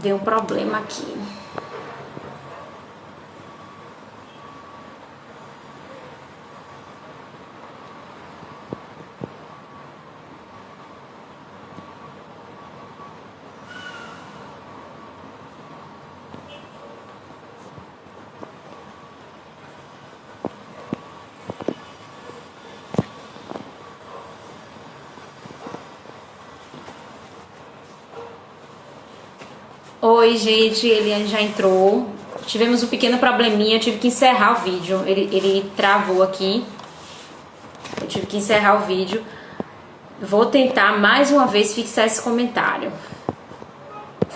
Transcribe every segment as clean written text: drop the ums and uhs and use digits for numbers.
Deu um problema aqui. Oi, gente, Eliane já entrou. Tivemos um pequeno probleminha, eu tive que encerrar o vídeo. Ele travou aqui. Eu tive que encerrar o vídeo. Vou tentar mais uma vez fixar esse comentário.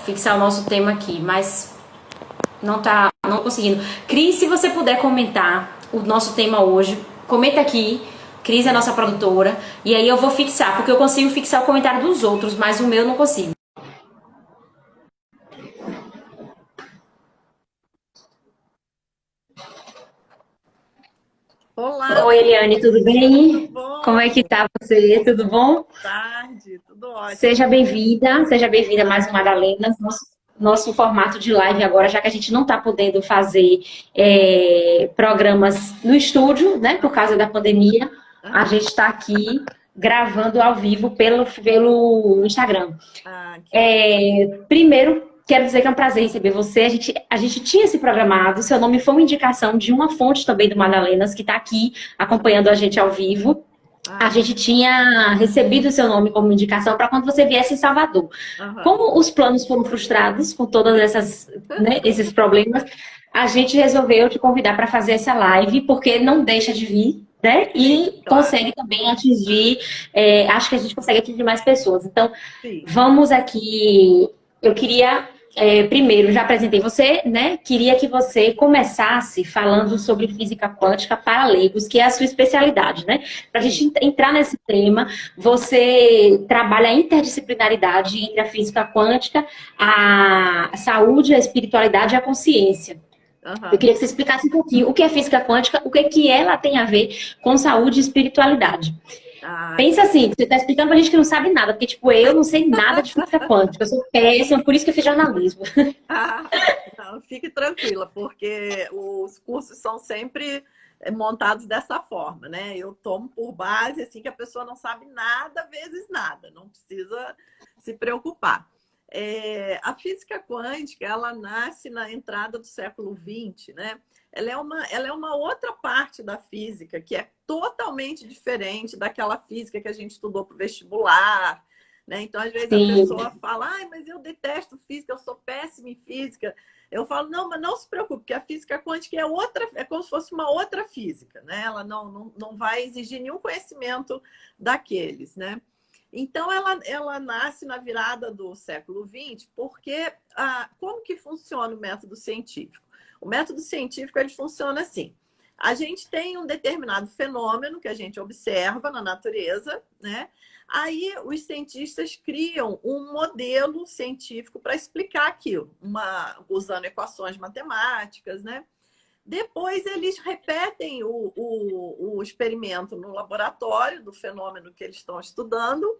Fixar o nosso tema aqui, mas não conseguindo. Cris, se você puder comentar o nosso tema hoje, comenta aqui. Cris é a nossa produtora. E aí eu vou fixar, porque eu consigo fixar o comentário dos outros, mas o meu eu não consigo. Olá, Oi, Eliane, tudo bem? tudo bom? Como é que tá você? Tudo bom? Boa tarde, tudo ótimo. Seja bem-vinda a mais uma Madalenas, nosso formato de live agora, já que a gente não está podendo fazer programas no estúdio, né, por causa da pandemia, a Aham. gente está aqui gravando ao vivo pelo Instagram. Que ótimo. Primeiro, quero dizer que é um prazer receber você. A gente tinha se programado, seu nome foi uma indicação de uma fonte também do Madalenas, que está aqui acompanhando a gente ao vivo. A Ah, gente tinha recebido o seu nome como indicação para quando você viesse em Salvador. aham. Como os planos foram frustrados com todos esses problemas, a gente resolveu te convidar para fazer essa live, porque não deixa de vir, né? Sim, E claro. consegue também atingir, acho que a gente consegue atingir mais pessoas. Então, Sim. vamos aqui. Eu queria, primeiro, já apresentei você, né? Queria que você começasse falando sobre física quântica para leigos, que é a sua especialidade, né? Para a Sim. gente entrar nesse tema, você trabalha a interdisciplinaridade entre a física quântica, a saúde, a espiritualidade e a consciência. Eu Aham. queria que você explicasse um pouquinho o que é física quântica, o que é que ela tem a ver com saúde e espiritualidade. Que Pensa assim, você está explicando pra gente que não sabe nada, porque, tipo, eu não sei nada de física quântica, eu sou péssima, por isso que eu fiz jornalismo. ah, não, fique tranquila, porque os cursos são sempre montados dessa forma, né? Eu tomo por base assim que a pessoa não sabe nada vezes nada, não precisa se preocupar. A física quântica, ela nasce na entrada do século XX, né? Ela é uma outra parte da física que é totalmente diferente daquela física que a gente estudou para o vestibular, né? Então, às vezes a Sim, pessoa fala, ai, mas eu detesto física, eu sou péssima em física. Eu falo, não, mas não se preocupe, porque a física quântica é outra, é como se fosse uma outra física, né? Ela não vai exigir nenhum conhecimento daqueles, né? Então, ela nasce na virada do século XX, porque como que funciona o método científico? O método científico ele funciona assim. A gente tem um determinado fenômeno que a gente observa na natureza, né? Aí os cientistas criam um modelo científico para explicar aquilo, usando equações matemáticas, né? Depois eles repetem o experimento no laboratório do fenômeno que eles estão estudando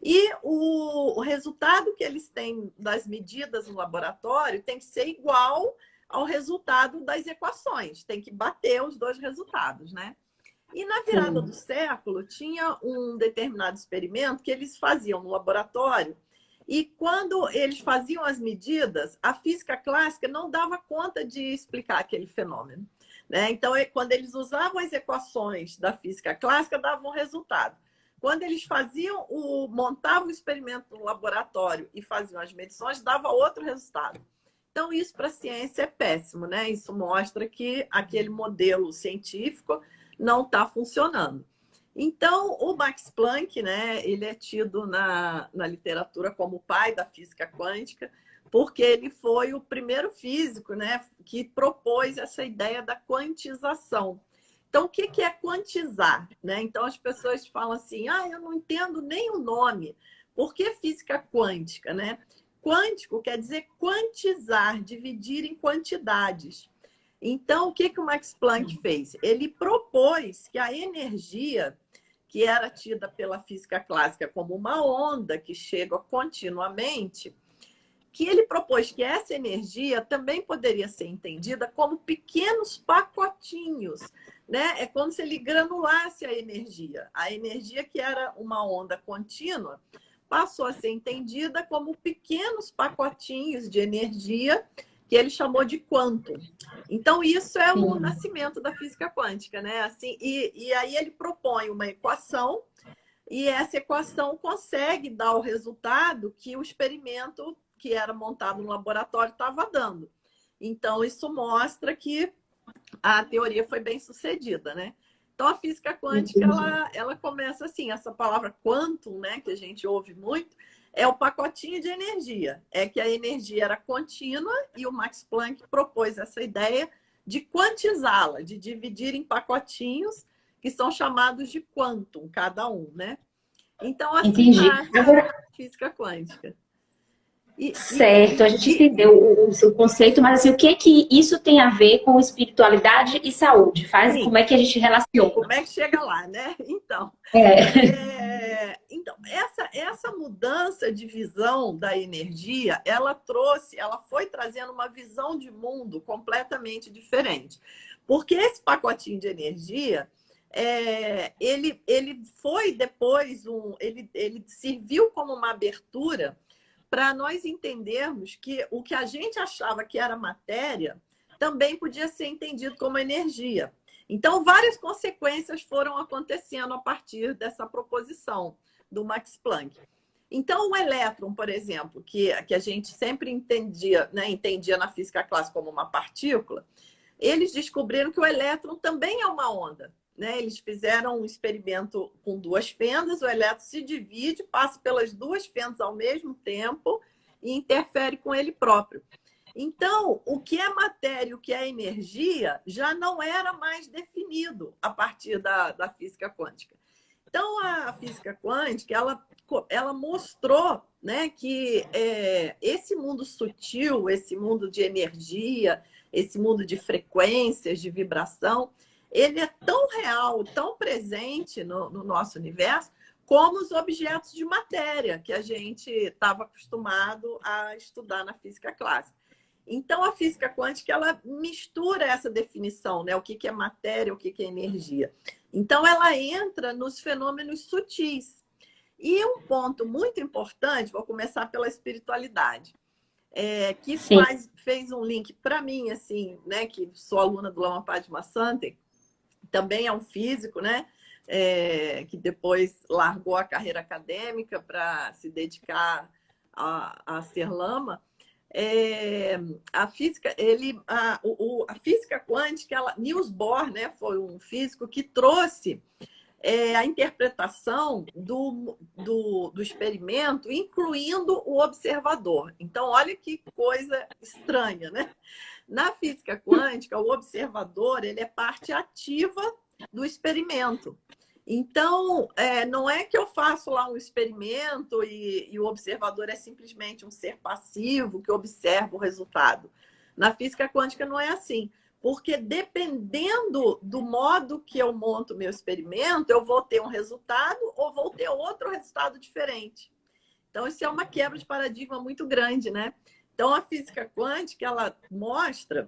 e o resultado que eles têm das medidas no laboratório tem que ser igual ao resultado das equações, tem que bater os dois resultados, né? E na virada do sim. século, tinha um determinado experimento que eles faziam no laboratório, e quando eles faziam as medidas, a física clássica não dava conta de explicar aquele fenômeno, né? Então, quando eles usavam as equações da física clássica, davam um resultado. Quando eles montavam o experimento no laboratório e faziam as medições, dava outro resultado. Então, isso para a ciência é péssimo, né? Isso mostra que aquele modelo científico não está funcionando. Então, o Max Planck, né, ele é tido na literatura como o pai da física quântica, porque ele foi o primeiro físico, né, que propôs essa ideia da quantização. Então, o que é quantizar? Né? Então, as pessoas falam assim, eu não entendo nem o nome. Por que física quântica? Né? Quântico quer dizer quantizar, dividir em quantidades. Então, o que o Max Planck fez? Ele propôs que a energia, que era tida pela física clássica como uma onda que chega continuamente, que ele propôs que essa energia também poderia ser entendida como pequenos pacotinhos, né? É como se ele granulasse a energia. A energia que era uma onda contínua passou a ser entendida como pequenos pacotinhos de energia que ele chamou de quantum. Então, isso é o nascimento da física quântica, né? Assim, e aí ele propõe uma equação e essa equação consegue dar o resultado que o experimento que era montado no laboratório estava dando. Então, isso mostra que a teoria foi bem sucedida, né? Então, a física quântica, ela começa assim, essa palavra quantum, né, que a gente ouve muito, é o pacotinho de energia. É que a energia era contínua e o Max Planck propôs essa ideia de quantizá-la, de dividir em pacotinhos que são chamados de quantum, cada um, né? Então, assim nasce a física quântica. Certo, a gente entendeu o seu conceito, mas assim, o que que isso tem a ver com espiritualidade e saúde? Como é que a gente relaciona? Como é que chega lá, né? Então, essa mudança de visão da energia, ela foi trazendo uma visão de mundo completamente diferente. Porque esse pacotinho de energia, ele foi depois ele serviu como uma abertura para nós entendermos que o que a gente achava que era matéria também podia ser entendido como energia. Então, várias consequências foram acontecendo a partir dessa proposição do Max Planck. Então, o elétron, por exemplo, que a gente sempre entendia, né, entendia na física clássica como uma partícula, eles descobriram que o elétron também é uma onda. Né? Eles fizeram um experimento com duas fendas, o elétron se divide, passa pelas duas fendas ao mesmo tempo e interfere com ele próprio. Então, o que é matéria e o que é energia já não era mais definido a partir da física quântica. Então, a física quântica, ela mostrou, né, que esse mundo sutil, esse mundo de energia, esse mundo de frequências, de vibração, ele é tão real, tão presente no nosso universo, como os objetos de matéria que a gente estava acostumado a estudar na física clássica. Então, a física quântica, ela mistura essa definição, né? O que é matéria, o que é energia. Então, ela entra nos fenômenos sutis. E um ponto muito importante, vou começar pela espiritualidade, que fez um link para mim, assim, né? Que sou aluna do Lama Padmasambhava, também é um físico, né? Que depois largou a carreira acadêmica para se dedicar a ser lama. A física, a física quântica, Niels Bohr, né, foi um físico que trouxe a interpretação do experimento, incluindo o observador. Então, olha que coisa estranha, né? Na física quântica, o observador ele é parte ativa do experimento. Então, não é que eu faço lá um experimento e o observador é simplesmente um ser passivo que observa o resultado. Na física quântica não é assim, porque dependendo do modo que eu monto o meu experimento, eu vou ter um resultado ou vou ter outro resultado diferente. Então, isso é uma quebra de paradigma muito grande, né? Então, a física quântica, ela mostra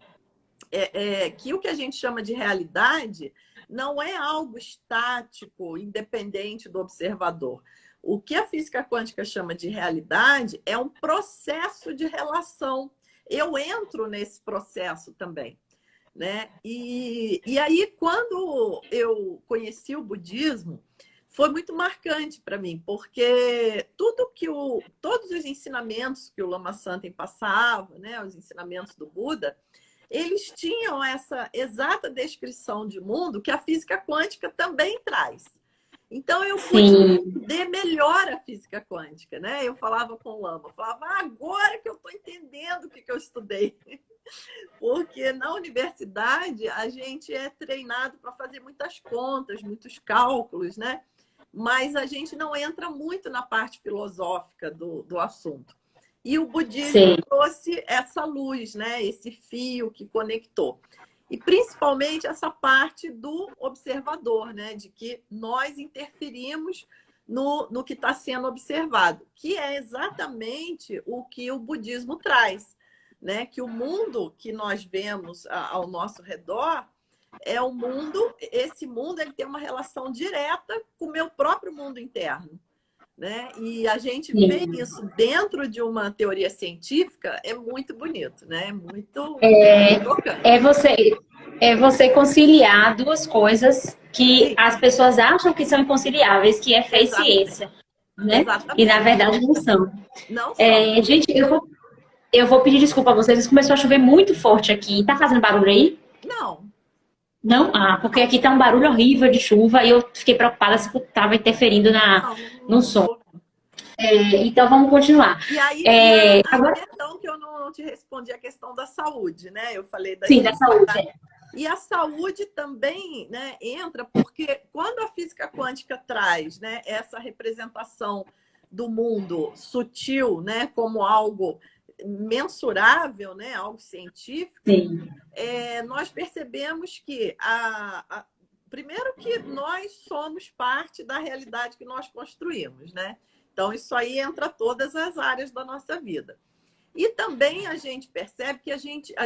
que o que a gente chama de realidade não é algo estático, independente do observador. O que a física quântica chama de realidade é um processo de relação. Eu entro nesse processo também, né? E aí, quando eu conheci o budismo, foi muito marcante para mim, porque todos os ensinamentos que o Lama Santen passava, né, os ensinamentos do Buda, eles tinham essa exata descrição de mundo que a física quântica também traz. Então, eu pude entender melhor a física quântica, né? Eu falava com o Lama, falava, agora que eu estou entendendo o que eu estudei. Porque na universidade a gente é treinado para fazer muitas contas, muitos cálculos, né? Mas a gente não entra muito na parte filosófica do assunto. E o budismo trouxe essa luz, né? Esse fio que conectou. E principalmente essa parte do observador, né? De que nós interferimos no que está sendo observado, que é exatamente o que o budismo traz, né? Que o mundo que nós vemos ao nosso redor é o mundo, esse mundo ele tem uma relação direta com o meu próprio mundo interno, né? E a gente vê Sim. isso dentro de uma teoria científica, é muito bonito, né? É muito tocante. É você conciliar duas coisas que Sim, as pessoas acham que são inconciliáveis, que é fé e exatamente. ciência, né? E na Exatamente. verdade não são. Não são. Gente, eu vou pedir desculpa a vocês, mas começou a chover muito forte aqui. Tá fazendo barulho aí? Não. Não? Ah, porque aqui tá um barulho horrível de chuva e eu fiquei preocupada se estava interferindo Não, no não som. tô. Então vamos continuar. Agora, Questão que eu não te respondi, a questão da saúde, né? Eu falei da sim, da saúde. e a saúde também, né, entra porque quando a física quântica traz, né, essa representação do mundo sutil, né, como algo mensurável, né, algo científico, Sim. nós percebemos que primeiro que nós somos parte da realidade que nós construímos, né? Então isso aí entra todas as áreas da nossa vida. E também a gente percebe que a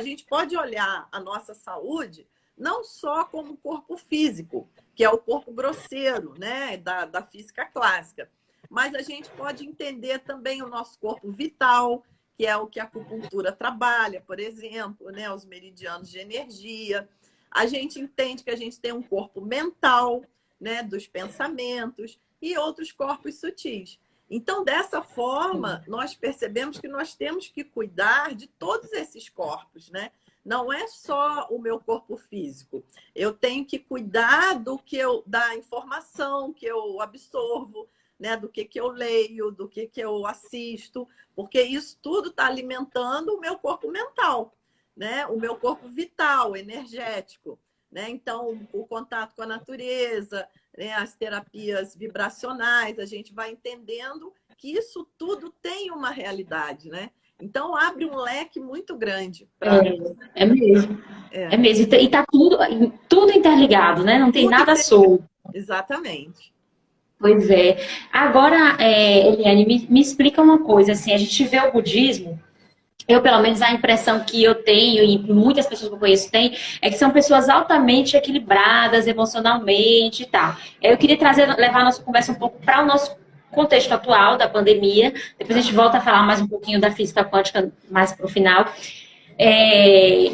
gente pode olhar a nossa saúde não só como corpo físico, que é o corpo grosseiro, né, da física clássica, mas a gente pode entender também o nosso corpo vital, que é o que a acupuntura trabalha, por exemplo, né, os meridianos de energia. A gente entende que a gente tem um corpo mental, né, dos pensamentos e outros corpos sutis. Então, dessa forma, nós percebemos que nós temos que cuidar de todos esses corpos, né? Não é só o meu corpo físico. Eu tenho que cuidar da informação que eu absorvo, né? Do que eu leio, do que eu assisto, porque isso tudo está alimentando o meu corpo mental, né? O meu corpo vital, energético, né? Então, o contato com a natureza, né, as terapias vibracionais, a gente vai entendendo que isso tudo tem uma realidade, né? Então abre um leque muito grande para É mesmo. é, É mesmo. E tá tudo interligado, né? Não tem tudo nada interligado. solto. Exatamente. Pois é. Agora, Eliane, me explica uma coisa, assim, a gente vê o budismo, eu, pelo menos, a impressão que eu tenho, e muitas pessoas que eu conheço têm, é que são pessoas altamente equilibradas emocionalmente e tal. Eu queria levar a nossa conversa um pouco para o nosso contexto atual da pandemia. Depois a gente volta a falar mais um pouquinho da física quântica mais para o final. É,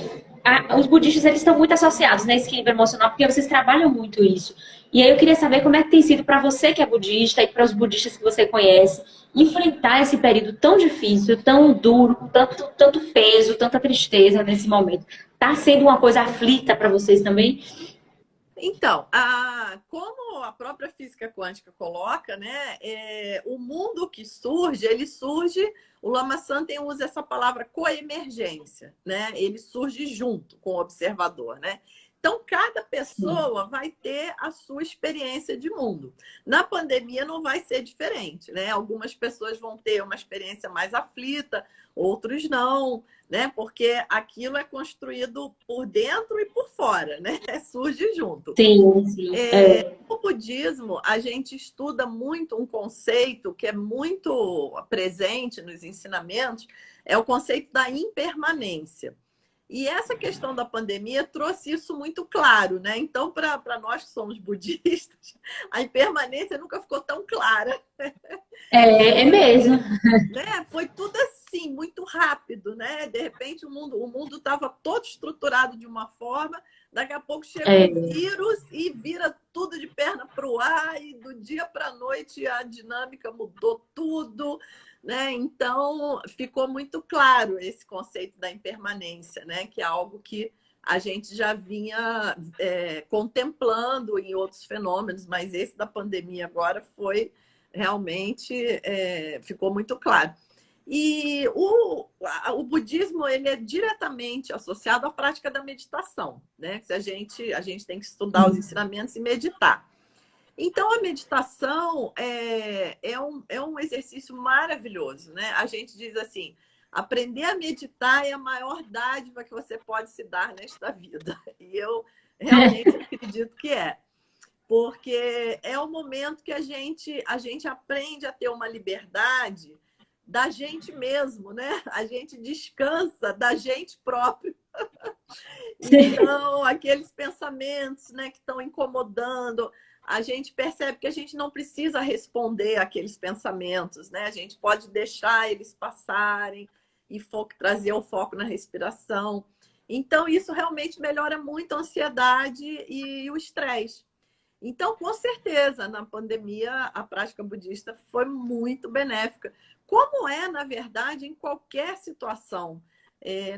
os budistas eles estão muito associados nesse equilíbrio emocional, porque vocês trabalham muito isso. E aí eu queria saber como é que tem sido para você que é budista e para os budistas que você conhece, enfrentar esse período tão difícil, tão duro, com tanto peso, tanta tristeza nesse momento. Está sendo uma coisa aflita para vocês também? Então, como a própria física quântica coloca, né, o mundo que surge, ele surge, o Lama Santen usa essa palavra coemergência, né? Ele surge junto com o observador, né? Então, cada pessoa vai ter a sua experiência de mundo. Na pandemia não vai ser diferente, né? Algumas pessoas vão ter uma experiência mais aflita, outros não, né? Porque aquilo é construído por dentro e por fora, né? Surge junto. Sim, sim. No budismo, a gente estuda muito um conceito que é muito presente nos ensinamentos, é o conceito da impermanência. E essa questão da pandemia trouxe isso muito claro, né? Então, para nós que somos budistas, a impermanência nunca ficou tão clara. É mesmo. Né? Foi tudo assim, muito rápido, né? De repente o mundo estava todo estruturado de uma forma, daqui a pouco chega um vírus e vira tudo de perna para o ar, e do dia para a noite a dinâmica mudou tudo, né? Então ficou muito claro esse conceito da impermanência, né? Que é algo que a gente já vinha contemplando em outros fenômenos, mas esse da pandemia agora foi realmente ficou muito claro. E o budismo ele é diretamente associado à prática da meditação, né? Que a gente tem que estudar os ensinamentos e meditar. Então, a meditação é um exercício maravilhoso, né? A gente diz assim, aprender a meditar é a maior dádiva que você pode se dar nesta vida. E eu realmente acredito que é. porque é o momento que a gente aprende a ter uma liberdade da gente mesmo, né? A gente descansa da gente próprio. Então, aqueles pensamentos, né, que estão incomodando, a gente percebe que a gente não precisa responder àqueles pensamentos, né? A gente pode deixar eles passarem e trazer o foco na respiração. Então, isso realmente melhora muito a ansiedade e o estresse. Então, com certeza, na pandemia, a prática budista foi muito benéfica. Como é, na verdade, em qualquer situação.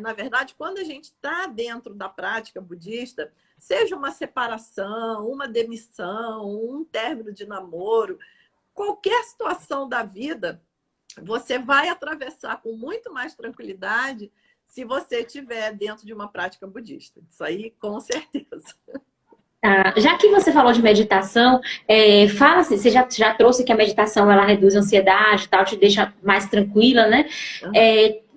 Na verdade, quando a gente está dentro da prática budista, seja uma separação, uma demissão, um término de namoro, qualquer situação da vida, você vai atravessar com muito mais tranquilidade se você estiver dentro de uma prática budista. Isso aí, com certeza. Tá. Já que você falou de meditação, fala assim, você já trouxe que a meditação ela reduz a ansiedade, e tal, te deixa mais tranquila, né?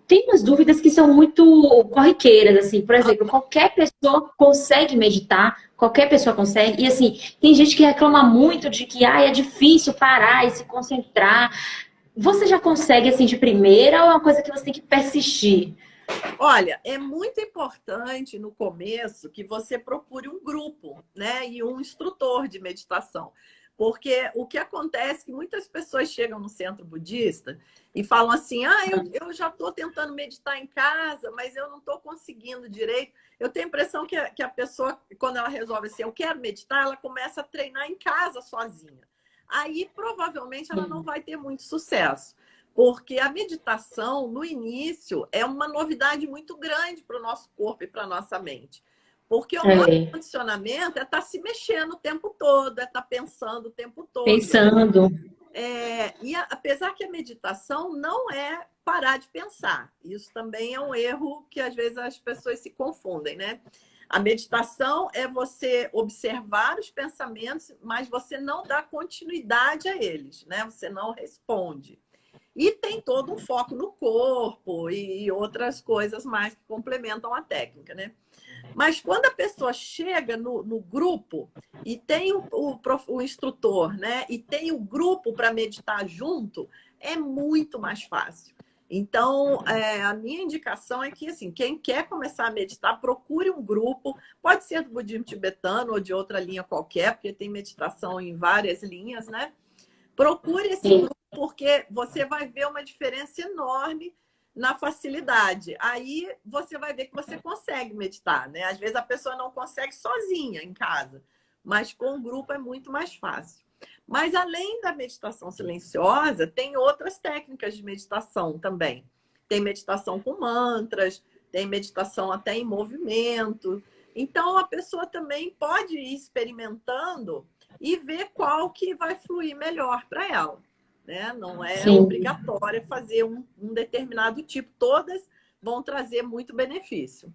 Tem umas dúvidas que são muito corriqueiras, assim, por exemplo, qualquer pessoa consegue meditar, qualquer pessoa consegue, e assim, tem gente que reclama muito de que é difícil parar e se concentrar. Você já consegue assim de primeira ou é uma coisa que você tem que persistir? Olha, é muito importante no começo que você procure um grupo, né, e um instrutor de meditação. Porque o que acontece é que muitas pessoas chegam no centro budista e falam assim: eu já estou tentando meditar em casa, mas eu não estou conseguindo direito. Eu tenho a impressão que a pessoa, quando ela resolve assim, eu quero meditar, ela começa a treinar em casa sozinha. Aí, provavelmente, ela não vai ter muito sucesso. Porque a meditação, no início, é uma novidade muito grande para o nosso corpo e para a nossa mente. Porque o nosso condicionamento é estar se mexendo o tempo todo, é estar pensando o tempo todo. Pensando. E apesar que a meditação não é parar de pensar. Isso também é um erro que às vezes as pessoas se confundem, né? A meditação é você observar os pensamentos, mas você não dá continuidade a eles, né? Você não responde. E tem todo um foco no corpo e outras coisas mais que complementam a técnica, né? Mas quando a pessoa chega no grupo e tem o instrutor, né? E tem o grupo para meditar junto, é muito mais fácil. Então, a minha indicação é que, assim, quem quer começar a meditar, procure um grupo, pode ser do budismo tibetano ou de outra linha qualquer, porque tem meditação em várias linhas, né? Procure esse grupo, porque você vai ver uma diferença enorme na facilidade. Aí você vai ver que você consegue meditar, né? Às vezes a pessoa não consegue sozinha em casa, mas com o grupo é muito mais fácil. Mas além da meditação silenciosa, tem outras técnicas de meditação também. Tem meditação com mantras, tem meditação até em movimento. Então a pessoa também pode ir experimentando e ver qual que vai fluir melhor para ela. Né? Não é obrigatório fazer um determinado tipo. Todas vão trazer muito benefício.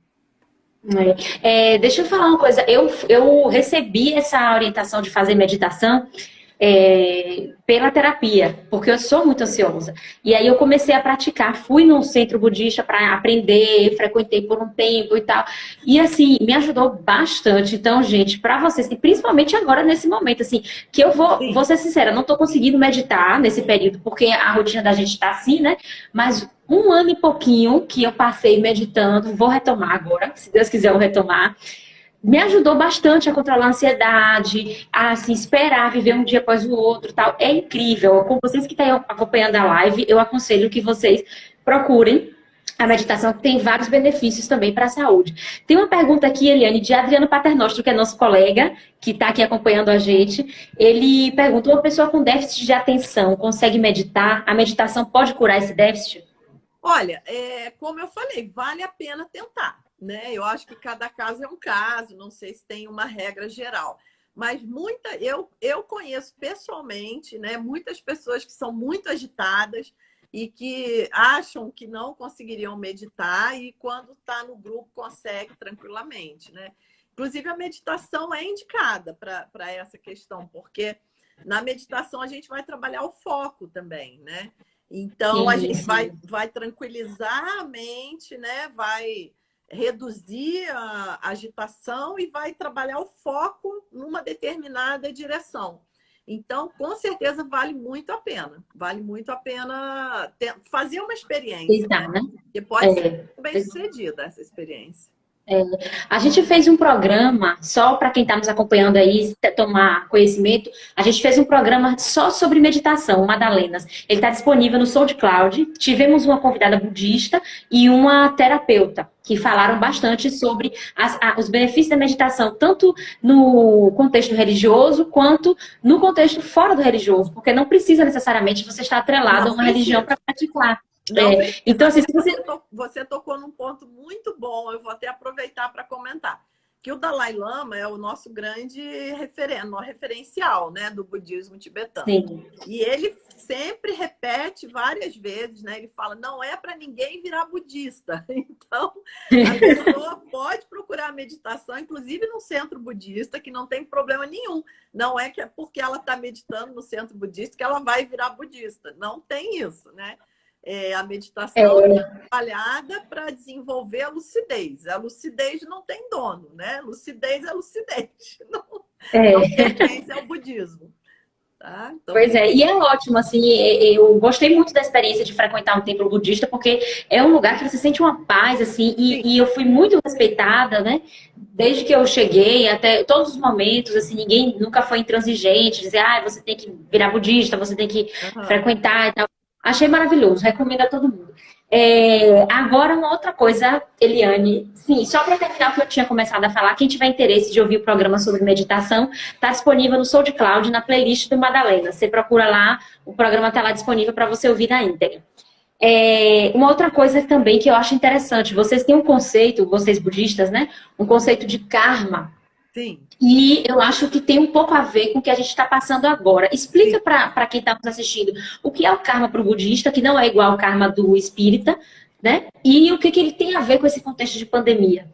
Deixa eu falar uma coisa. Eu recebi essa orientação de fazer meditação pela terapia, porque eu sou muito ansiosa. E aí eu comecei a praticar, fui num centro budista para aprender, frequentei por um tempo e tal. E assim, me ajudou bastante. Então, gente, para vocês, e principalmente agora nesse momento, assim, que eu vou ser sincera, não estou conseguindo meditar nesse período, porque a rotina da gente está assim, né? Mas 1 ano e pouquinho que eu passei meditando, vou retomar agora, se Deus quiser eu retomar. Me ajudou bastante a controlar a ansiedade, a assim, esperar, viver um dia após o outro, tal. É incrível. Com vocês que estão acompanhando a live, eu aconselho que vocês procurem a meditação, que tem vários benefícios também para a saúde. Tem uma pergunta aqui, Eliane, de Adriano Paternostro, que é nosso colega, que está aqui acompanhando a gente. Ele pergunta: uma pessoa com déficit de atenção consegue meditar? A meditação pode curar esse déficit? Olha, como eu falei, vale a pena tentar. Né? Eu acho que cada caso é um caso, não sei se tem uma regra geral. Mas eu conheço pessoalmente, né, muitas pessoas que são muito agitadas e que acham que não conseguiriam meditar e quando está no grupo consegue tranquilamente. Né? Inclusive, a meditação é indicada para essa questão, porque na meditação a gente vai trabalhar o foco também, né? Então, a gente vai tranquilizar a mente, né? Vai reduzir a agitação e vai trabalhar o foco numa determinada direção. Então, com certeza, vale muito a pena. Vale muito a pena fazer uma experiência, né? Tentar, né? Que pode ser É. bem-sucedida essa experiência. A gente fez um programa, só para quem está nos acompanhando aí, tomar conhecimento, a gente fez um programa só sobre meditação, o Madalenas. Ele está disponível no SoundCloud. Tivemos uma convidada budista e uma terapeuta, que falaram bastante sobre os benefícios da meditação, tanto no contexto religioso, quanto no contexto fora do religioso, porque não precisa necessariamente você estar atrelado a uma religião para praticar. Não precisa. Então, assim, se você tocou num ponto muito bom, eu vou até aproveitar para comentar. Que o Dalai Lama é o nosso grande referencial, né, do budismo tibetano. Sim. E ele sempre repete várias vezes, né? Ele fala, não é para ninguém virar budista. Então, a pessoa pode procurar meditação, inclusive num centro budista, que não tem problema nenhum. Não é que é porque ela está meditando no centro budista que ela vai virar budista. Não tem isso, né? A meditação é trabalhada para desenvolver a lucidez. A lucidez não tem dono, né? Lucidez é lucidez. Não pertence ao budismo. Tá? Então, pois é, e é ótimo, assim, eu gostei muito da experiência de frequentar um templo budista, porque é um lugar que você sente uma paz, assim, e eu fui muito respeitada, né? Desde que eu cheguei, até todos os momentos, assim, ninguém nunca foi intransigente, dizer, você tem que virar budista, você tem que frequentar e tal. Achei maravilhoso, recomendo a todo mundo. Agora, uma outra coisa, Eliane, sim, só para terminar o que eu tinha começado a falar, quem tiver interesse de ouvir o programa sobre meditação, está disponível no SoundCloud, na playlist do Madalena. Você procura lá, o programa está lá disponível para você ouvir na íntegra. Uma outra coisa também que eu acho interessante, vocês têm um conceito, vocês budistas, né? Um conceito de karma. Sim. E eu acho que tem um pouco a ver com o que a gente está passando agora. Explica para quem está nos assistindo o que é o karma para o budista, que não é igual ao karma do espírita, né? E o que ele tem a ver com esse contexto de pandemia.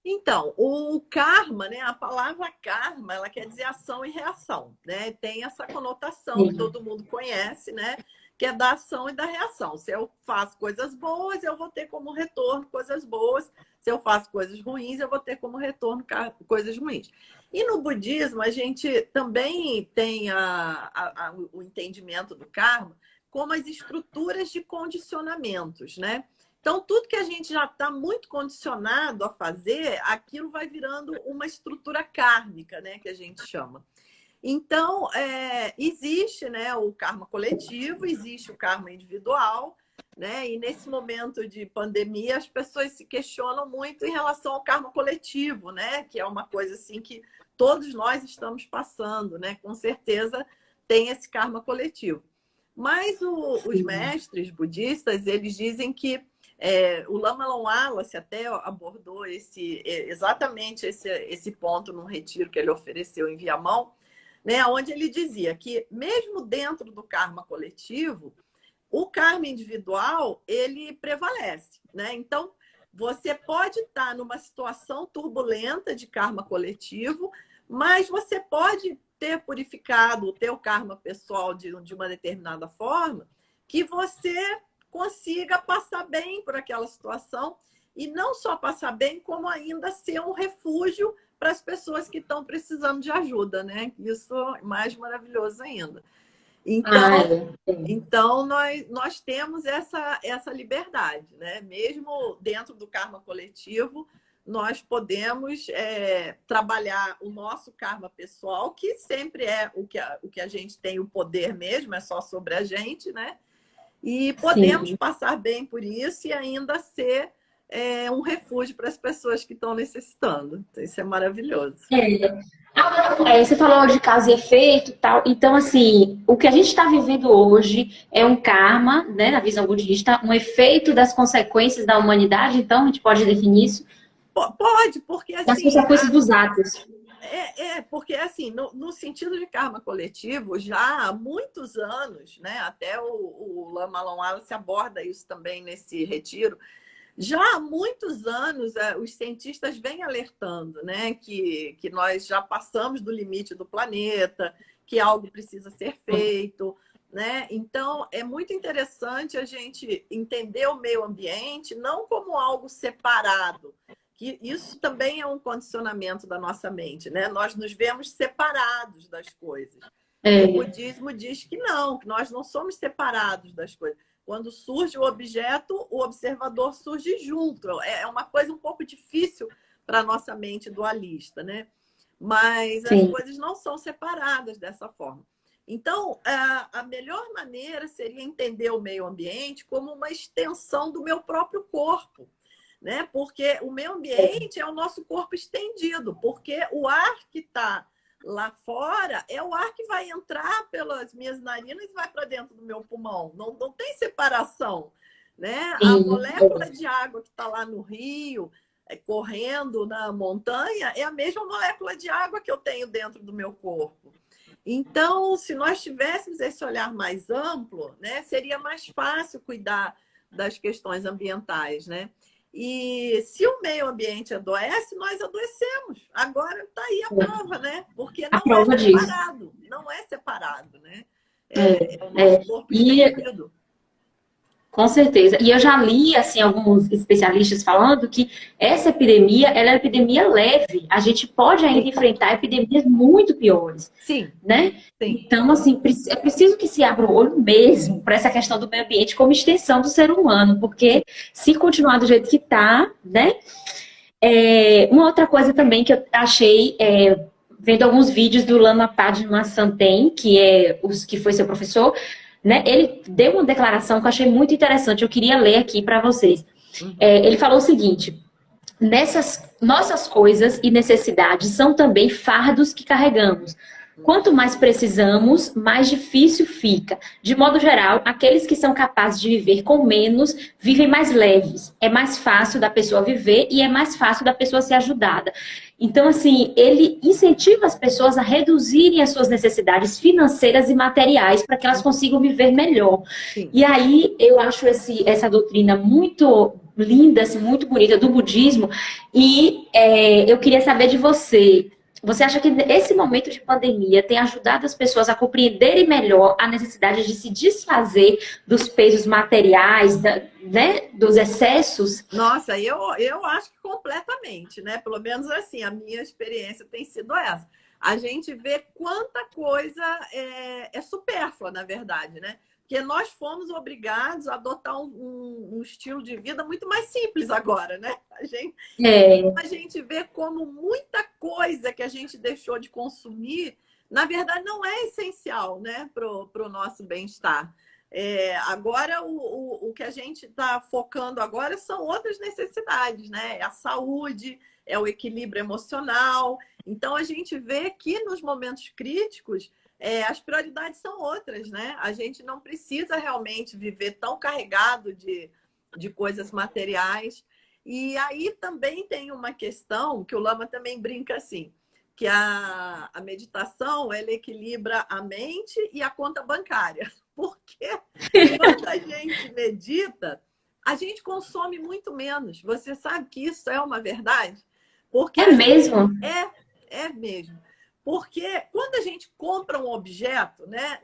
Então, o karma, né? A palavra karma, ela quer dizer ação e reação, né? Tem essa conotação que todo mundo conhece, né? Que é da ação e da reação. Se eu faço coisas boas, eu vou ter como retorno coisas boas. Se eu faço coisas ruins, eu vou ter como retorno coisas ruins. E no budismo, a gente também tem o entendimento do karma como as estruturas de condicionamentos, né? Então, tudo que a gente já está muito condicionado a fazer, aquilo vai virando uma estrutura kármica, né? Que a gente chama. Então, existe, né, o karma coletivo, existe o karma individual, né? E nesse momento de pandemia, as pessoas se questionam muito em relação ao karma coletivo, né? Que é uma coisa assim que todos nós estamos passando, né? Com certeza tem esse karma coletivo. Mas os mestres budistas, eles dizem que o Lama Wallace até abordou exatamente esse ponto num retiro que ele ofereceu em Viamão, né, onde ele dizia que mesmo dentro do karma coletivo, o karma individual ele prevalece, né? Então, você pode estar numa situação turbulenta de karma coletivo, mas você pode ter purificado o teu karma pessoal de uma determinada forma que você consiga passar bem por aquela situação e não só passar bem, como ainda ser um refúgio para as pessoas que estão precisando de ajuda, né? Isso é mais maravilhoso ainda. Então nós temos essa liberdade, né? Mesmo dentro do karma coletivo, nós podemos trabalhar o nosso karma pessoal, que sempre é o que a gente tem o poder mesmo, é só sobre a gente, né? E podemos passar bem por isso e ainda ser um refúgio para as pessoas que estão necessitando. Então, isso é maravilhoso. Você falou de causa e efeito e tal. Então, assim, o que a gente está vivendo hoje é um karma, né, na visão budista, um efeito das consequências da humanidade. Então, a gente pode definir isso? Pode, porque assim... Das consequências dos atos. Porque assim, no sentido de karma coletivo, já há muitos anos, né, até o Lama Wallace aborda isso também nesse retiro, já há muitos anos os cientistas vêm alertando, né, que nós já passamos do limite do planeta, que algo precisa ser feito, né? Então, é muito interessante a gente entender o meio ambiente não como algo separado, que isso também é um condicionamento da nossa mente, né? Nós nos vemos separados das coisas. E o budismo diz que nós não somos separados das coisas. Quando surge o objeto, o observador surge junto. É uma coisa um pouco difícil para a nossa mente dualista, né? Mas as coisas não são separadas dessa forma. Então, a melhor maneira seria entender o meio ambiente como uma extensão do meu próprio corpo, né? Porque o meio ambiente é o nosso corpo estendido, porque o ar que está lá fora é o ar que vai entrar pelas minhas narinas e vai para dentro do meu pulmão. Não tem separação, né? A molécula de água que está lá no rio, correndo na montanha, é a mesma molécula de água que eu tenho dentro do meu corpo. Então, se nós tivéssemos esse olhar mais amplo, né, seria mais fácil cuidar das questões ambientais, né? E se o meio ambiente adoece, nós adoecemos. Agora está aí a prova, né? Porque não é separado. Não é separado, né? É o nosso corpo estendido. Com certeza. E eu já li, assim, alguns especialistas falando que essa epidemia, ela é uma epidemia leve. A gente pode ainda enfrentar epidemias muito piores. Sim. Né? Sim. Então, assim, é preciso que se abra o olho mesmo para essa questão do meio ambiente como extensão do ser humano, porque se continuar do jeito que está, né? Uma outra coisa também que eu achei, vendo alguns vídeos do Lama Padma Santen, que foi seu professor, né? Ele deu uma declaração que eu achei muito interessante, eu queria ler aqui para vocês. Ele falou o seguinte: nossas coisas e necessidades são também fardos que carregamos. Quanto mais precisamos, mais difícil fica. De modo geral, aqueles que são capazes de viver com menos, vivem mais leves. É mais fácil da pessoa viver e é mais fácil da pessoa ser ajudada. Então, assim, ele incentiva as pessoas a reduzirem as suas necessidades financeiras e materiais para que elas consigam viver melhor. Sim. E aí, eu acho essa doutrina muito linda, assim, muito bonita do budismo. E eu queria saber de você. Você acha que esse momento de pandemia tem ajudado as pessoas a compreenderem melhor a necessidade de se desfazer dos pesos materiais, né, dos excessos? Nossa, eu acho que completamente, né? Pelo menos assim, a minha experiência tem sido essa. A gente vê quanta coisa é supérflua, na verdade, né? Porque nós fomos obrigados a adotar um estilo de vida muito mais simples agora, né? A gente vê como muita coisa que a gente deixou de consumir, na verdade, não é essencial, né, para o nosso bem-estar. Agora, o que a gente está focando agora são outras necessidades, né? É a saúde, é o equilíbrio emocional. Então, a gente vê que nos momentos críticos, as prioridades são outras, né? A gente não precisa realmente viver tão carregado de coisas materiais. E aí também tem uma questão que o Lama também brinca assim, que a meditação, ela equilibra a mente e a conta bancária. Porque quando a gente medita, a gente consome muito menos. Você sabe que isso é uma verdade? Porque mesmo? É mesmo. Porque quando a gente compra um objeto, né,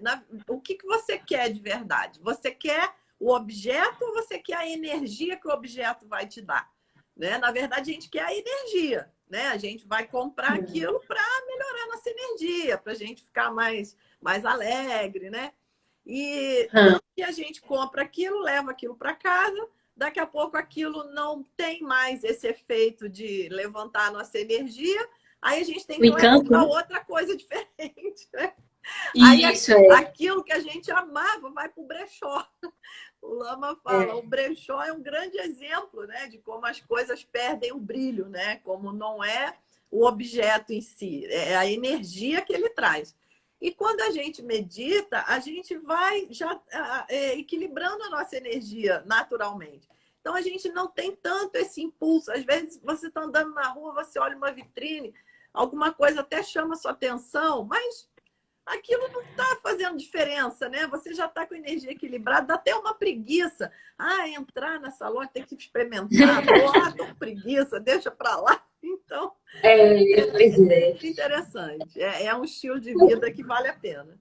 o que você quer de verdade? Você quer o objeto ou você quer a energia que o objeto vai te dar? Né? Na verdade, a gente quer a energia. Né? A gente vai comprar aquilo para melhorar a nossa energia, para a gente ficar mais alegre. Né? E tanto que a gente compra aquilo, leva aquilo para casa, daqui a pouco aquilo não tem mais esse efeito de levantar a nossa energia. Aí a gente tem que comprar outra coisa diferente, né? Aquilo que a gente amava vai para o brechó. O Lama fala, o brechó é um grande exemplo, né, de como as coisas perdem o brilho, né? Como não é o objeto em si, é a energia que ele traz. E quando a gente medita, a gente vai já equilibrando a nossa energia naturalmente. Então a gente não tem tanto esse impulso. Às vezes você está andando na rua, você olha uma vitrine, alguma coisa até chama a sua atenção, mas aquilo não está fazendo diferença, né? Você já está com a energia equilibrada, dá até uma preguiça. Entrar nessa loja, tem que experimentar. Tô com preguiça, deixa para lá. Então, pois é. Interessante. É um estilo de vida que vale a pena.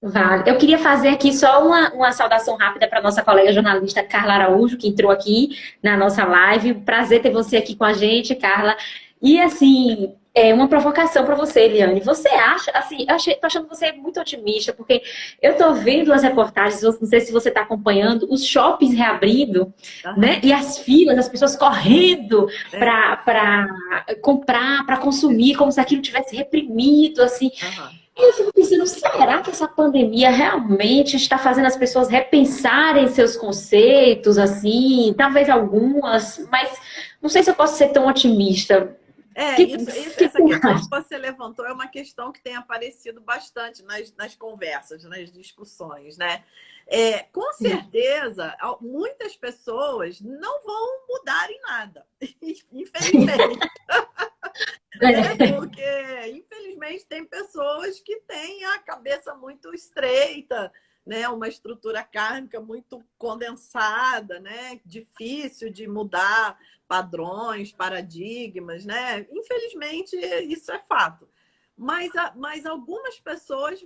Vale. Eu queria fazer aqui só uma saudação rápida para nossa colega jornalista Carla Araújo, que entrou aqui na nossa live. Prazer ter você aqui com a gente, Carla. E assim, é uma provocação para você, Eliane. Você acha, assim, tô achando você muito otimista, porque eu tô vendo as reportagens, não sei se você está acompanhando, os shoppings reabrindo, né? Aham. E as filas, as pessoas correndo É. para comprar, para consumir, como se aquilo tivesse reprimido, assim. Aham. E eu fico pensando, será que essa pandemia realmente está fazendo as pessoas repensarem seus conceitos, assim, talvez algumas, mas não sei se eu posso ser tão otimista. É, Que, que essa tu questão que acha? você levantou é uma questão que tem aparecido bastante nas conversas, nas discussões, né? Com certeza, muitas pessoas não vão mudar em nada, infelizmente, né? Porque, infelizmente, tem pessoas que têm a cabeça muito estreita, né? Uma estrutura kármica muito condensada, né? Difícil de mudar padrões, paradigmas, né? Infelizmente, isso é fato. Mas algumas pessoas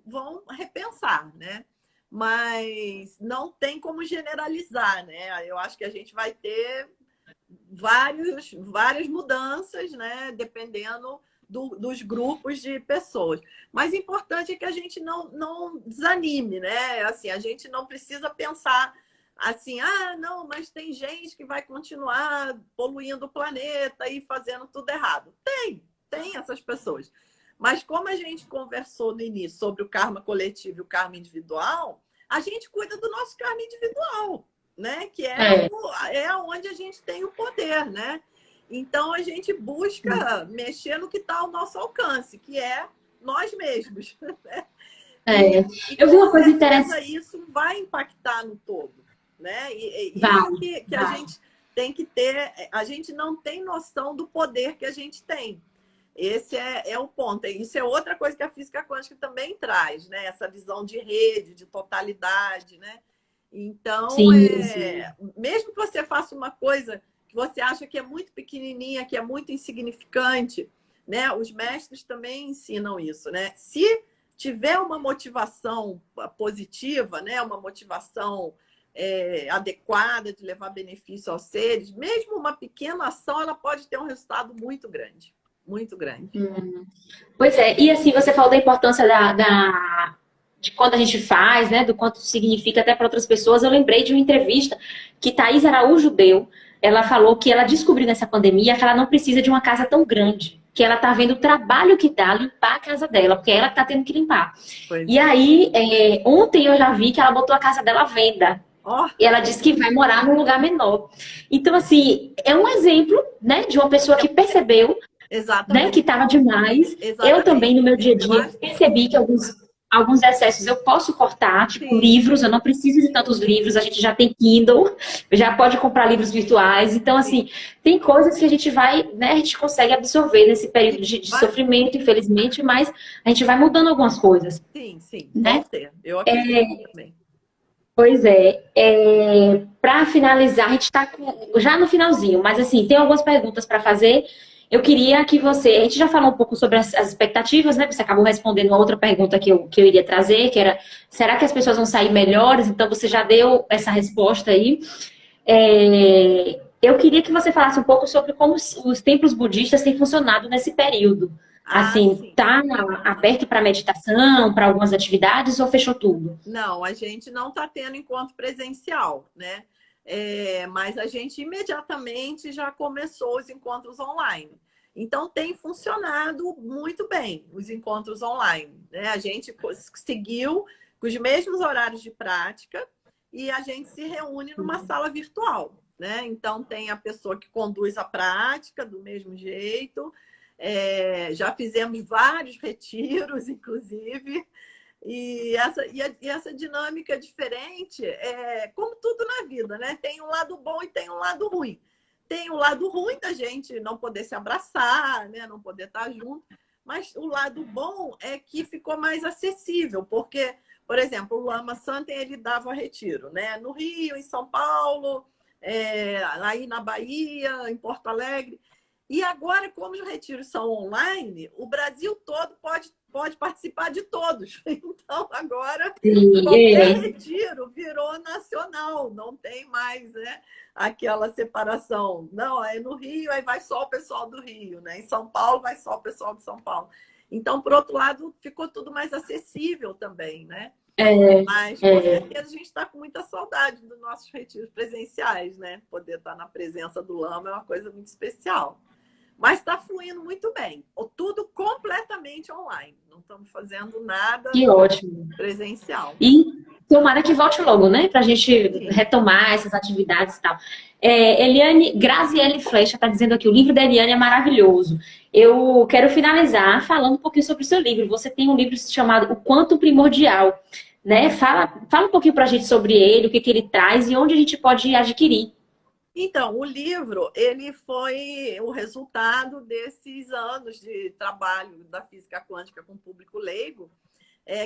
vão repensar, né? Mas não tem como generalizar, né? Eu acho que a gente vai ter várias mudanças, né? Dependendo dos grupos de pessoas. Mas o importante é que a gente não desanime, né? Assim, a gente não precisa pensar assim, ah, não, mas tem gente que vai continuar poluindo o planeta e fazendo tudo errado. Tem essas pessoas. Mas como a gente conversou no início sobre o karma coletivo e o karma individual, a gente cuida do nosso karma individual, né? Que É, é onde a gente tem o poder, né? Então a gente busca mexer no que está ao nosso alcance, que é nós mesmos. Né? é. E Eu vi com uma coisa certeza interessante. isso vai impactar no todo, né? E isso Vai, que a vai. gente tem que ter, a gente não tem noção do poder que a gente tem. Esse é o ponto. Isso é outra coisa que a física quântica também traz, né? Essa visão de rede, de totalidade, né? Então, Sim, sim. mesmo que você faça uma coisa que você acha que é muito pequenininha, que é muito insignificante, né? Os mestres também ensinam isso, né? Se tiver uma motivação positiva, né? Uma motivação adequada de levar benefício aos seres, mesmo uma pequena ação, ela pode ter um resultado muito grande, muito grande. Pois é, e assim, você falou da importância de quando a gente faz, né, do quanto significa até para outras pessoas. Eu lembrei de uma entrevista que Thaís Araújo deu. Ela falou que ela descobriu nessa pandemia que ela não precisa de uma casa tão grande, que ela tá vendo o trabalho que dá limpar a casa dela, porque ela que tá tendo que limpar. Pois E é. aí, ontem eu já vi que ela botou a casa dela à venda. Ó, E ela disse que vai morar num lugar menor. Então, assim, é um exemplo, né, de uma pessoa que percebeu, né, que exatamente, estava demais. Eu também, exatamente. no meu dia a Eu dia, acho que percebi que alguns excessos eu posso cortar, tipo sim. livros, eu não preciso de tantos livros, a gente já tem Kindle, já pode comprar livros virtuais. Então, Sim. assim, tem coisas que a gente vai, né, a gente consegue absorver nesse período de Vai, sofrimento, infelizmente, mas a gente vai mudando algumas coisas, sim, vão né? ter. Eu acredito também. Pois é, para finalizar, a gente está já no finalzinho, mas assim, tem algumas perguntas para fazer. Eu queria que você. A gente já falou um pouco sobre as expectativas, né? Você acabou respondendo a outra pergunta que eu iria trazer, que era: será que as pessoas vão sair melhores? Então, você já deu essa resposta aí. Eu queria que você falasse um pouco sobre como os templos budistas têm funcionado nesse período. Ah, Assim, sim. tá aberto para meditação, para algumas atividades ou fechou tudo? Não, a gente não está tendo encontro presencial, né? Mas a gente imediatamente já começou os encontros online. Então, tem funcionado muito bem os encontros online, né? A gente seguiu com os mesmos horários de prática e a gente se reúne numa sala virtual, né? Então, tem a pessoa que conduz a prática do mesmo jeito. Já fizemos vários retiros, inclusive. E essa dinâmica diferente, como tudo na vida, né? Tem um lado bom e tem um lado ruim. Tem o lado ruim da gente não poder se abraçar, né? Não poder estar junto. Mas o lado bom é que ficou mais acessível, porque, por exemplo, o Lama Santen, ele dava retiro, né? No Rio, em São Paulo, aí na Bahia, em Porto Alegre. E agora, como os retiros são online, o Brasil todo pode participar de todos. Então, agora, Sim, qualquer é. retiro virou nacional, não tem mais, né, aquela separação. Não, é no Rio, aí vai só o pessoal do Rio, né? Em São Paulo, vai só o pessoal de São Paulo. Então, por outro lado, ficou tudo mais acessível também, né? É, Mas, com é. certeza, a gente está com muita saudade dos nossos retiros presenciais, né? Poder estar na presença do Lama é uma coisa muito especial. Mas está fluindo muito bem. Tudo completamente online. Não estamos fazendo nada Que ótimo. presencial. E tomara que volte logo, né? Para a gente Sim. retomar essas atividades e tal. Eliane, Graziele Flecha está dizendo aqui, o livro da Eliane é maravilhoso. Eu quero finalizar falando um pouquinho sobre o seu livro. Você tem um livro chamado O Quanto Primordial, né? Fala um pouquinho para a gente sobre ele, o que ele traz e onde a gente pode adquirir. Então, o livro, ele foi o resultado desses anos de trabalho da física quântica com o público leigo,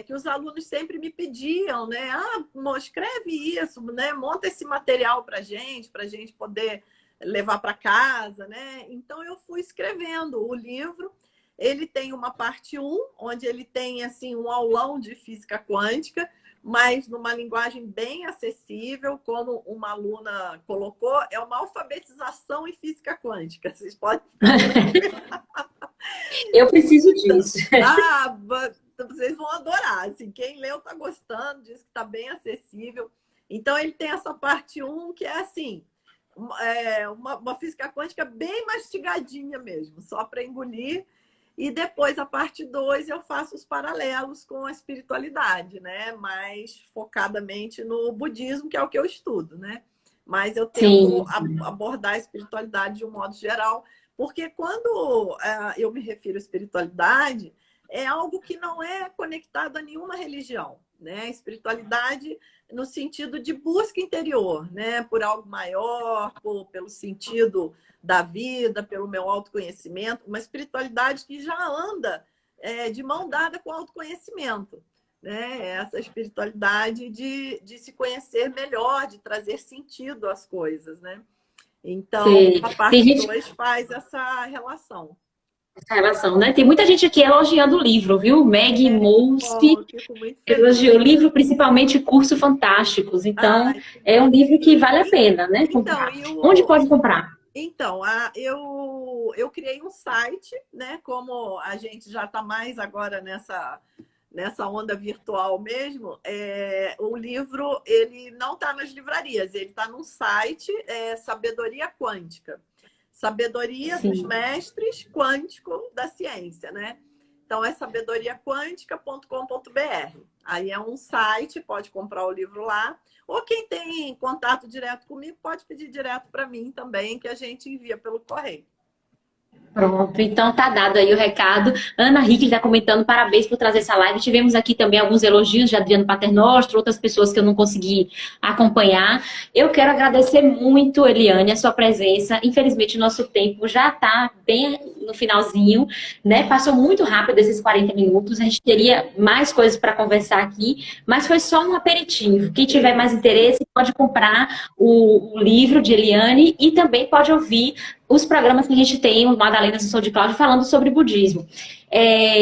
que os alunos sempre me pediam, né? Ah, escreve isso, né? Monta esse material para a gente poder levar para casa, né? Então, eu fui escrevendo o livro. Ele tem uma parte um onde ele tem, assim, um aulão de física quântica, mas numa linguagem bem acessível, como uma aluna colocou, é uma alfabetização em física quântica. Vocês podem ficar tranquilos. Eu preciso disso. Ah, vocês vão adorar. Assim, quem leu está gostando, diz que está bem acessível. Então, ele tem essa parte um que é assim, uma física quântica bem mastigadinha mesmo, só para engolir. E depois, a parte 2 eu faço os paralelos com a espiritualidade, né? Mais focadamente no budismo, que é o que eu estudo, né? Mas eu tento Sim, abordar a espiritualidade de um modo geral, porque quando eu me refiro à espiritualidade, é algo que não é conectado a nenhuma religião, né? Espiritualidade no sentido de busca interior, né? Por algo maior, pelo sentido da vida, pelo meu autoconhecimento, uma espiritualidade que já anda de mão dada com o autoconhecimento, né? Essa espiritualidade de se conhecer melhor, de trazer sentido às coisas, né? Então, sei. a Tem parte gente 2 faz essa relação. essa relação, né? Tem muita gente aqui elogiando o livro, viu? Meg Molsky Bom, eu fico muito elogiou o feliz. livro, principalmente Curso Fantásticos. Então, Ai, que é um bom. livro que vale a E- pena, né? Então, Comprar. Onde pode comprar? eu criei um site, né? Como a gente já está mais agora nessa onda virtual mesmo, o livro ele não está nas livrarias, ele está num site, Sabedoria Quântica. Sabedoria dos Sim. mestres quântico da ciência, né? Então é sabedoriaquântica.com.br. Aí é um site, pode comprar o livro lá. Ou quem tem contato direto comigo pode pedir direto para mim também, que a gente envia pelo correio. Pronto, então tá dado aí o recado. Ana Hickey está comentando parabéns por trazer essa live. Tivemos aqui também alguns elogios de Adriano Paternostro, outras pessoas que eu não consegui acompanhar. Eu quero agradecer muito, Eliane, a sua presença. Infelizmente, nosso tempo já está bem no finalzinho, né? Passou muito rápido esses 40 minutos. A gente teria mais coisas para conversar aqui, mas foi só um aperitivo. Quem tiver mais interesse pode comprar o livro de Eliane e também pode ouvir os programas que a gente tem, o Madalena Sou de Cláudio, falando sobre budismo.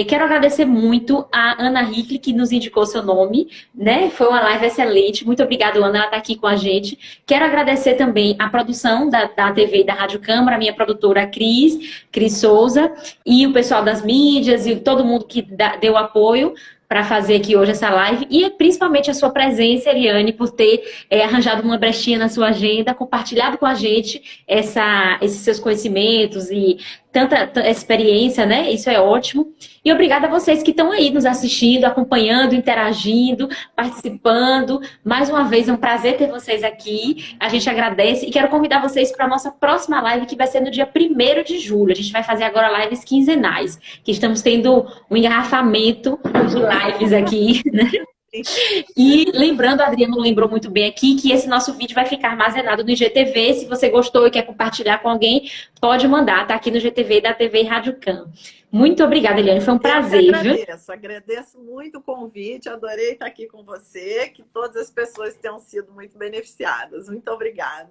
Quero agradecer muito a Ana Hickey, que nos indicou seu nome, né? Foi uma live excelente. Muito obrigada, Ana, ela está aqui com a gente. Quero agradecer também a produção da TV e da Rádio Câmara, a minha produtora Cris Souza, e o pessoal das mídias e todo mundo que deu apoio para fazer aqui hoje essa live, e principalmente a sua presença, Eliane, por ter arranjado uma brechinha na sua agenda, compartilhado com a gente esses seus conhecimentos e tanta experiência, né? Isso é ótimo. E obrigada a vocês que estão aí nos assistindo, acompanhando, interagindo, participando. Mais uma vez, é um prazer ter vocês aqui. A gente agradece e quero convidar vocês para a nossa próxima live, que vai ser no dia 1º de julho. A gente vai fazer agora lives quinzenais, que estamos tendo um engarrafamento de lives aqui, né? E lembrando, a Adriana lembrou muito bem aqui, que esse nosso vídeo vai ficar armazenado no IGTV. Se você gostou e quer compartilhar com alguém, pode mandar, tá aqui no IGTV da TV Rádio Can. Muito obrigada, Eliane, foi um prazer, viu? Agradeço muito o convite, adorei estar aqui com você, que todas as pessoas tenham sido muito beneficiadas. Muito obrigada.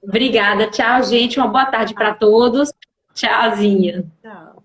Obrigada, tchau, gente, uma boa tarde para todos. Tchauzinho. Tchau.